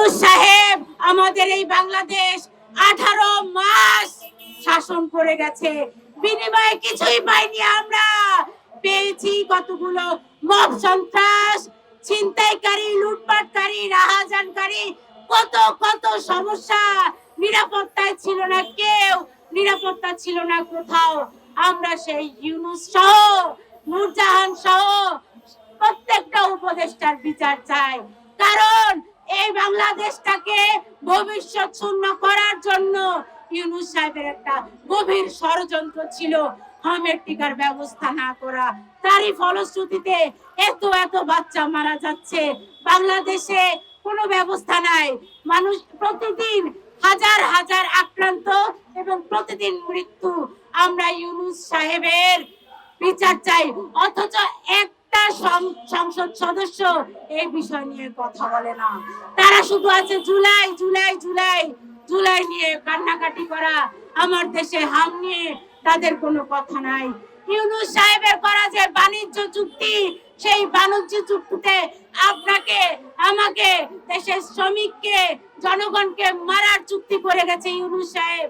ইউনূস সাহেব আমাদের এই বাংলাদেশ 18 মাস শাসন করে গেছে, বিনিময়ে কিছুই পাইনি আমরা। পেয়েছি কতগুলো মব সন্ত্রাস, ছিনতাইকারী, লুটপাটকারী, রাহাজানকারী, কত কত সমস্যা। নিরাপত্তায় ছিল না কেউ, নিরাপত্তা ছিল না কোথাও। আমরা সেই ইউনূস সহ, নূরজাহান সহ প্রত্যেকটা উপদেষ্টার বিচার চাই। কারণ এই বাংলাদেশটাকে ভবিষ্যৎ শূন্য করার জন্য ইউনূস সাহেবের একটা গভীর ষড়যন্ত্র ছিল, হামের টিকার ব্যবস্থা না করা। তারই ফলশ্রুতিতে এত এত বাচ্চা মারা যাচ্ছে। বাংলাদেশে কোনো ব্যবস্থা নাই, মানুষ প্রতিদিন হাজার হাজার আক্রান্ত এবং প্রতিদিন মৃত্যু। আমরা ইউনূস সাহেবের বিচার চাই, অথচ একটা সংসদ সদস্য এই বিষয় নিয়ে কথা বলে না। তারা শুধু আছে জুলাই জুলাই জুলাই জুলাই নিয়ে কান্নাকাটি করা, আমার দেশে হাম নিয়ে তাদের কোনো কথা নাই। ইউনূস সাহেবের করা যে বাণিজ্য চুক্তি, সেই বাণিজ্য চুক্তিতে আপনাকে আমাকে, দেশের শ্রমিককে, জনগণকে মারার চুক্তি করে গেছে ইউনূস সাহেব।